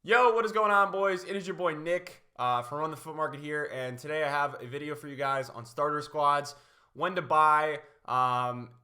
Yo, what is going on, boys? It is your boy Nick from Run the Foot Market here, and today I have a video for you guys on starter squads, when to buy,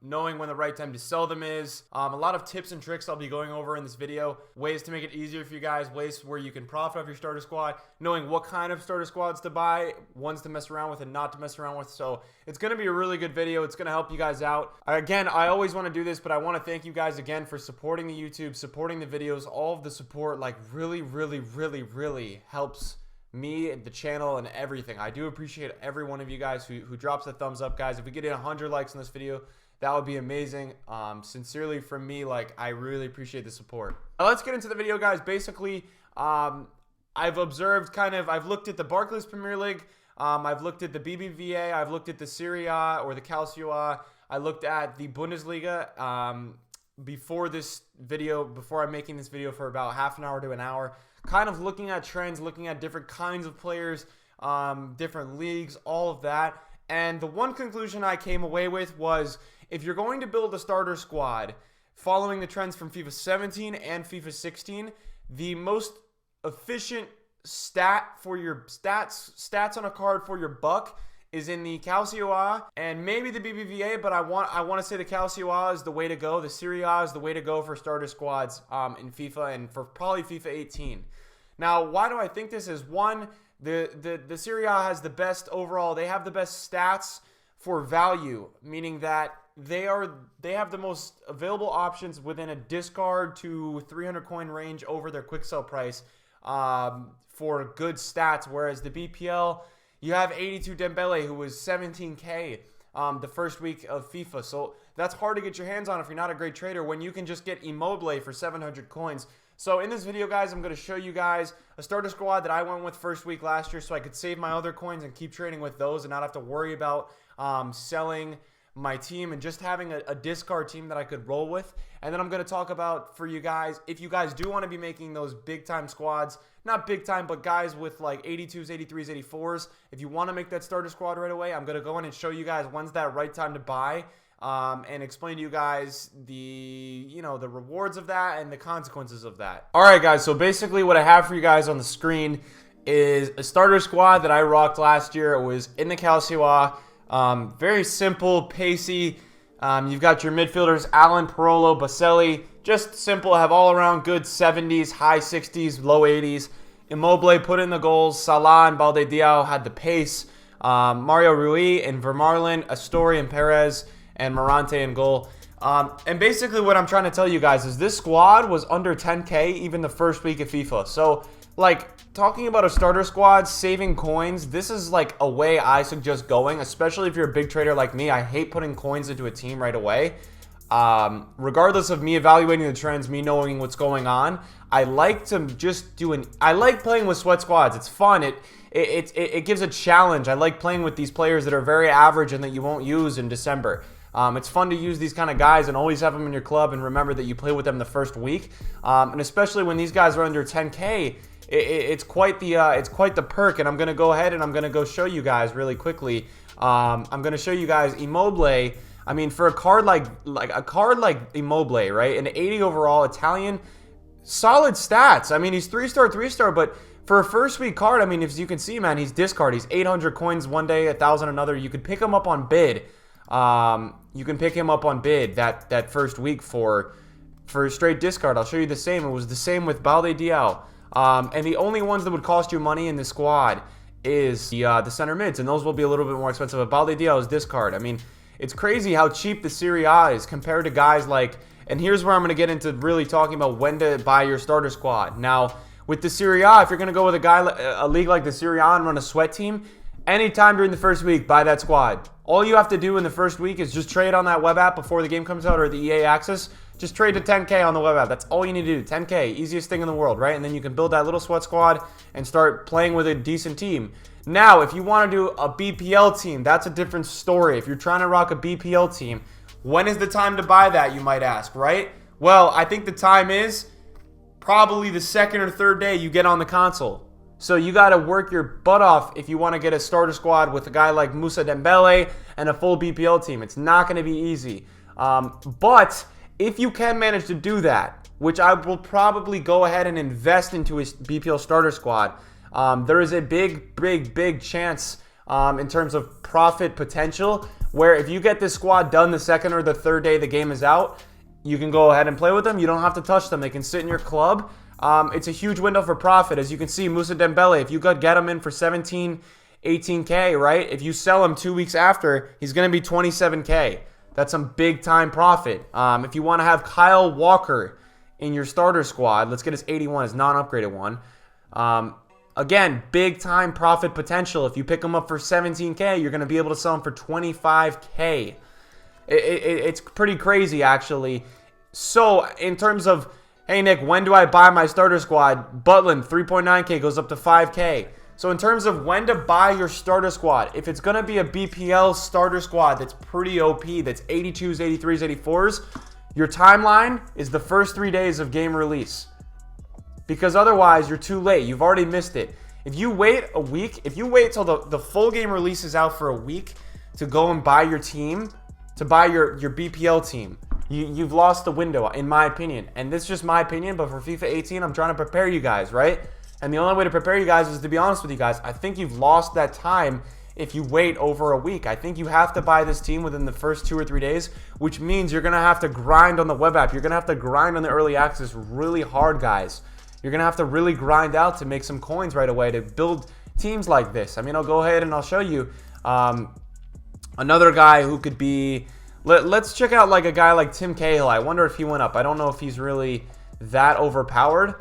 knowing when the right time to sell them is. A lot of tips and tricks I'll be going over in this video, ways to make it easier for you guys, ways where you can profit off your starter squad, knowing what kind of starter squads to buy, ones to mess around with and not to mess around with. So it's going to be a really good video. It's going to help you guys out. Again, I always want to do this, but I want to thank you guys again for supporting the YouTube, supporting the videos. All of the support really helps me, the channel, and everything. I do appreciate every one of you guys who drops a thumbs up, guys. If we get 100 likes on this video, that would be amazing. Sincerely from me, I really appreciate the support. Now let's get into the video, guys. Basically, I've observed I've looked at the Barclays Premier League, I've looked at the BBVA, I've looked at the Serie A or the Calcio A, I looked at the Bundesliga before this video, before I'm making this video, for about half an hour to an hour, kind of looking at trends, looking at different kinds of players, different leagues, all of that. And the one conclusion I came away with was, if you're going to build a starter squad following the trends from FIFA 17 and FIFA 16, the most efficient stat for your stats on a card for your buck is in the Calcio A and maybe the BBVA, but I want to say the Calcio A is the way to go. The Serie A is the way to go for starter squads in FIFA and for probably FIFA 18. Now, why do I think this is? One, the Serie A has the best overall. They have the best stats for value, meaning that they have the most available options within a discard to 300 coin range over their quick sell price for good stats, whereas the BPL, you have 82 Dembele, who was 17K the first week of FIFA. So that's hard to get your hands on if you're not a great trader, when you can just get Immobile for 700 coins. So in this video, guys, I'm going to show you guys a starter squad that I went with first week last year so I could save my other coins and keep trading with those and not have to worry about selling my team and just having a discard team that I could roll with. And then I'm going to talk about, for you guys, if you guys do want to be making those big time squads, not big time, but guys with like 82s, 83s, 84s, if you want to make that starter squad right away, I'm going to go in and show you guys when's that right time to buy, and explain to you guys the rewards of that and the consequences of that. All right, guys, so basically what I have for you guys on the screen is a starter squad that I rocked last year. It was in the Calcio A. Very simple, pacey. You've got your midfielders, Allen, Parolo, Baselli. Just simple, have all around good 70s, high 60s, low 80s. Immobile put in the goals. Salah and Balde Diao had the pace. Mario Rui and Vermaelen, Astori and Perez, and Morante in goal. And basically what I'm trying to tell you guys is this squad was under 10K even the first week of FIFA. So, talking about a starter squad, saving coins, this is a way I suggest going, especially if you're a big trader like me. I hate putting coins into a team right away. Regardless of me evaluating the trends, me knowing what's going on, I like to just I like playing with sweat squads. It's fun. It gives a challenge. I like playing with these players that are very average and that you won't use in December. It's fun to use these kind of guys and always have them in your club and remember that you play with them the first week. And especially when these guys are under 10K, it's quite the perk. And I'm gonna go ahead and I'm gonna go show you guys really quickly. I'm gonna show you guys Immobile. I mean, for a card like Immobile, right? An 80 overall Italian, solid stats. I mean, he's 3-star, but for a first week card, I mean, as you can see, man, he's discard. He's 800 coins one day, 1,000 another. You could pick him up on bid. You can pick him up on bid that first week for a straight discard. I'll show you the same. It was the same with Balde Diao. And the only ones that would cost you money in the squad is the center mids, and those will be a little bit more expensive. But Balde Diao is discard. I mean, it's crazy how cheap the Serie A is compared to guys and here's where I'm going to get into really talking about when to buy your starter squad. Now, with the Serie A, if you're going to go with a league like the Serie A and run a sweat team, anytime during the first week, buy that squad. All you have to do in the first week is just trade on that web app before the game comes out, or the EA Access. Just trade to 10K on the web app. That's all you need to do. 10K, easiest thing in the world, right? And then you can build that little sweat squad and start playing with a decent team. Now, if you want to do a BPL team, that's a different story. If you're trying to rock a BPL team, when is the time to buy that, you might ask, right? Well, I think the time is probably the second or third day you get on the console. So you got to work your butt off if you want to get a starter squad with a guy like Moussa Dembele and a full BPL team. It's not going to be easy. But if you can manage to do that, which I will probably go ahead and invest into a BPL starter squad. There is a big chance in terms of profit potential where if you get this squad done the second or the third day the game is out, you can go ahead and play with them. You don't have to touch them. They can sit in your club. It's a huge window for profit. As you can see, Moussa Dembele, if you could get him in for 17, 18K, right? If you sell him 2 weeks after, he's going to be 27K. That's some big time profit. If you want to have Kyle Walker in your starter squad, let's get his 81, his non-upgraded one. Again, big time profit potential. If you pick him up for 17K, you're going to be able to sell him for 25K. It's pretty crazy, actually. So, in terms of, hey, Nick, when do I buy my starter squad? Butland, 3.9K goes up to 5K. So, in terms of when to buy your starter squad, if it's going to be a BPL starter squad that's pretty OP, that's 82s, 83s, 84s, your timeline is the first 3 days of game release. Because otherwise, you're too late. You've already missed it. If you wait a week, if you wait till the full game release is out for a week to go and buy your team, to buy your BPL team, you've lost the window, in my opinion. And this is just my opinion, but for FIFA 18, I'm trying to prepare you guys, right? And the only way to prepare you guys is to be honest with you guys. I think you've lost that time if you wait over a week. I think you have to buy this team within the first 2 or 3 days, which means you're going to have to grind on the web app. You're going to have to grind on the early access really hard, guys. You're going to have to really grind out to make some coins right away to build teams like this. I mean, I'll go ahead and I'll show you another guy who could be... Let's check out like a guy like Tim Cahill. I wonder if he went up. I don't know if he's really that overpowered.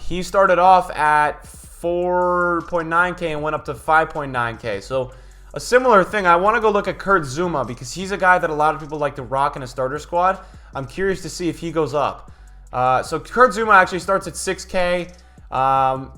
He started off at 4.9K and went up to 5.9K. So a similar thing. I want to go look at Kurt Zuma because he's a guy that a lot of people like to rock in a starter squad. I'm curious to see if he goes up. So Kurt Zuma actually starts at 6K,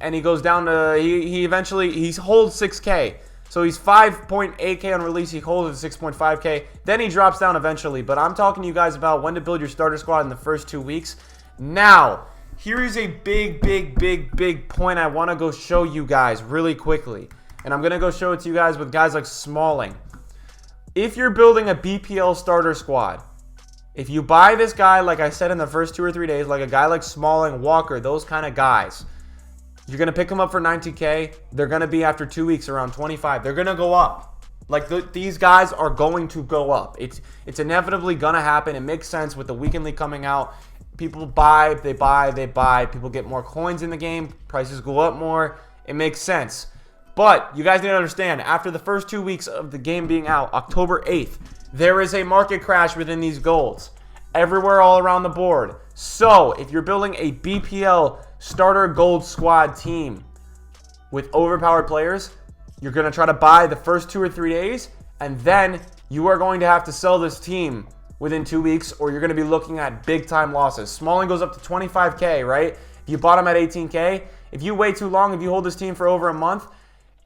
and he goes down to, he holds 6K. So he's 5.8K on release, he holds at 6.5K, then he drops down eventually. But I'm talking to you guys about when to build your starter squad in the first 2 weeks. Now, here is a big point I want to go show you guys really quickly. And I'm going to go show it to you guys with guys like Smalling. If you're building a BPL starter squad, if you buy this guy, like I said in the first 2 or 3 days, like a guy like Smalling, Walker, those kind of guys, you're going to pick them up for 90K. They're going to be after 2 weeks around 25. They're going to go up. Like these guys are going to go up. It's inevitably going to happen. It makes sense with the weekend league coming out. People buy, they buy. People get more coins in the game. Prices go up more. It makes sense. But you guys need to understand, after the first 2 weeks of the game being out, October 8th, there is a market crash within these golds. Everywhere all around the board. So, if you're building a BPL starter gold squad team with overpowered players, you're going to try to buy the first 2 or 3 days, and then you are going to have to sell this team within 2 weeks, or you're going to be looking at big time losses. Smalling goes up to 25K, right? If you bought him at 18K, if you wait too long, if you hold this team for over a month,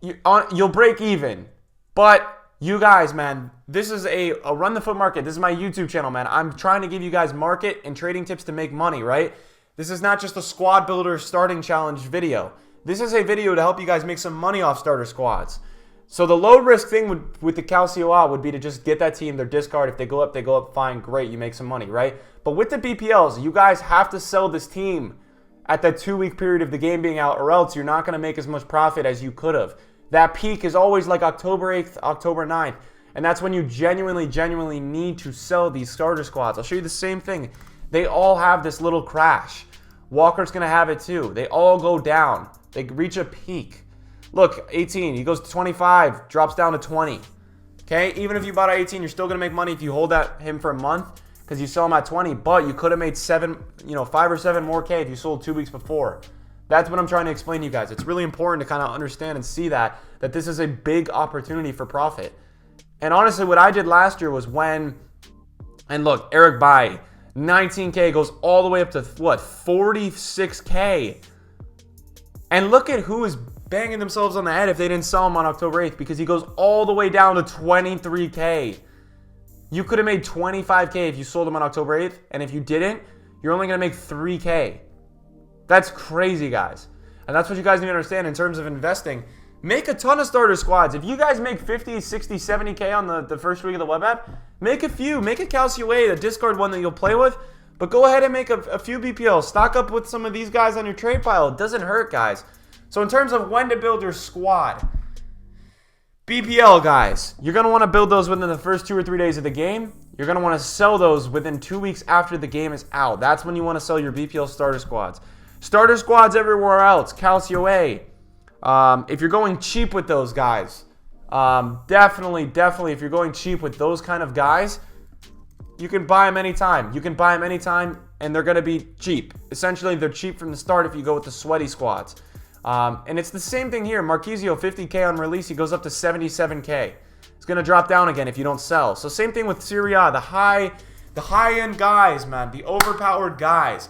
you'll break even. But you guys, man, this is a Run the Foot Market. This is my YouTube channel, man. I'm trying to give you guys market and trading tips to make money, right? This is not just a squad builder starting challenge video. This is a video to help you guys make some money off starter squads. So the low risk thing with the Calcio would be to just get that team, their discard. If they go up, fine, great, you make some money, right? But with the BPLs, you guys have to sell this team at that 2 week period of the game being out, or else you're not going to make as much profit as you could have. That peak is always like October 8th, October 9th. And that's when you genuinely need to sell these starter squads. I'll show you the same thing. They all have this little crash. Walker's going to have it too. They all go down. They reach a peak. Look, 18, he goes to 25, drops down to 20. Okay, even if you bought at 18, you're still going to make money if you hold him for a month because you sell him at 20. But you could have made 5 or 7 more K if you sold 2 weeks before. That's what I'm trying to explain to you guys. It's really important to kind of understand and see that this is a big opportunity for profit. And honestly, what I did last year was and look, Eric Bailly, 19K goes all the way up to what, 46K. And look at who is banging themselves on the head if they didn't sell him on October 8th, because he goes all the way down to 23K. You could have made 25K if you sold him on October 8th, and if you didn't, you're only going to make 3K. That's crazy, guys. And that's what you guys need to understand in terms of investing. Make a ton of starter squads. If you guys make 50, 60, 70K on the first week of the web app, make a few. Make a Calcio, a discard one that you'll play with. But go ahead and make a few BPLs. Stock up with some of these guys on your trade pile. It doesn't hurt, guys. So in terms of when to build your squad, BPL guys, you're going to want to build those within the first 2 or 3 days of the game. You're going to want to sell those within 2 weeks after the game is out. That's when you want to sell your BPL starter squads. Starter squads everywhere else, Calcio A. If you're going cheap with those guys, definitely, if you're going cheap with those kind of guys, you can buy them anytime. You can buy them anytime, and they're going to be cheap. Essentially, they're cheap from the start if you go with the sweaty squads. And it's the same thing here. Marquisio, 50K on release. He goes up to 77K. It's going to drop down again if you don't sell. So same thing with Serie A. The high-end guys, man. The overpowered guys.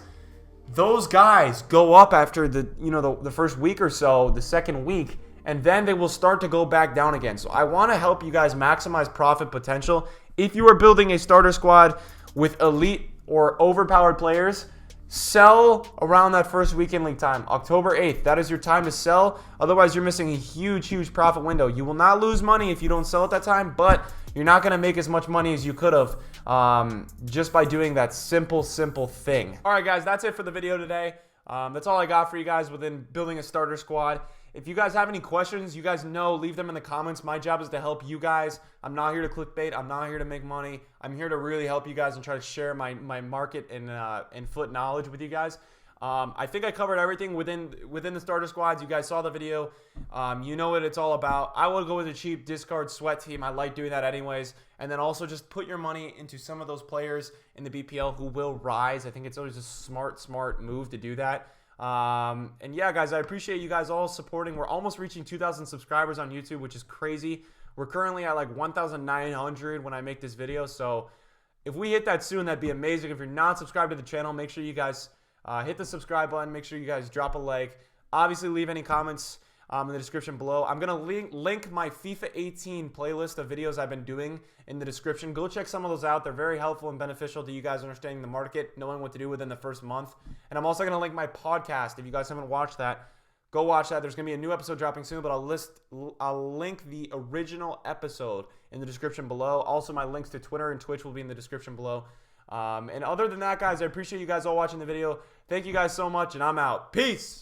Those guys go up after the first week or so, the second week, and then they will start to go back down again. So I want to help you guys maximize profit potential. If you are building a starter squad with elite or overpowered players, sell around that first weekend league time, October 8th. That is your time to sell. Otherwise, you're missing a huge profit window. You will not lose money if you don't sell at that time, but you're not going to make as much money as you could have just by doing that simple thing. All right, guys, that's it for the video today. That's all I got for you guys within building a starter squad. If you guys have any questions, you guys know, leave them in the comments. My job is to help you guys. I'm not here to clickbait. I'm not here to make money. I'm here to really help you guys and try to share my market and foot knowledge with you guys. I think I covered everything within the starter squads. You guys saw the video. You know what it's all about. I will go with a cheap discard sweat team. I like doing that anyways. And then also just put your money into some of those players in the BPL who will rise. I think it's always a smart move to do that. And yeah, guys, I appreciate you guys all supporting. We're almost reaching 2,000 subscribers on YouTube, which is crazy. We're currently at like 1,900 when I make this video. So if we hit that soon, that'd be amazing. If you're not subscribed to the channel, make sure you guys hit the subscribe button. Make sure you guys drop a like. Obviously, leave any comments in the description below. I'm going to link my FIFA 18 playlist of videos I've been doing in the description. Go check some of those out. They're very helpful and beneficial to you guys understanding the market, knowing what to do within the first month. And I'm also going to link my podcast. If you guys haven't watched that, go watch that. There's going to be a new episode dropping soon, but I'll link the original episode in the description below. Also, my links to Twitter and Twitch will be in the description below. And other than that, guys, I appreciate you guys all watching the video. Thank you guys so much, and I'm out. Peace!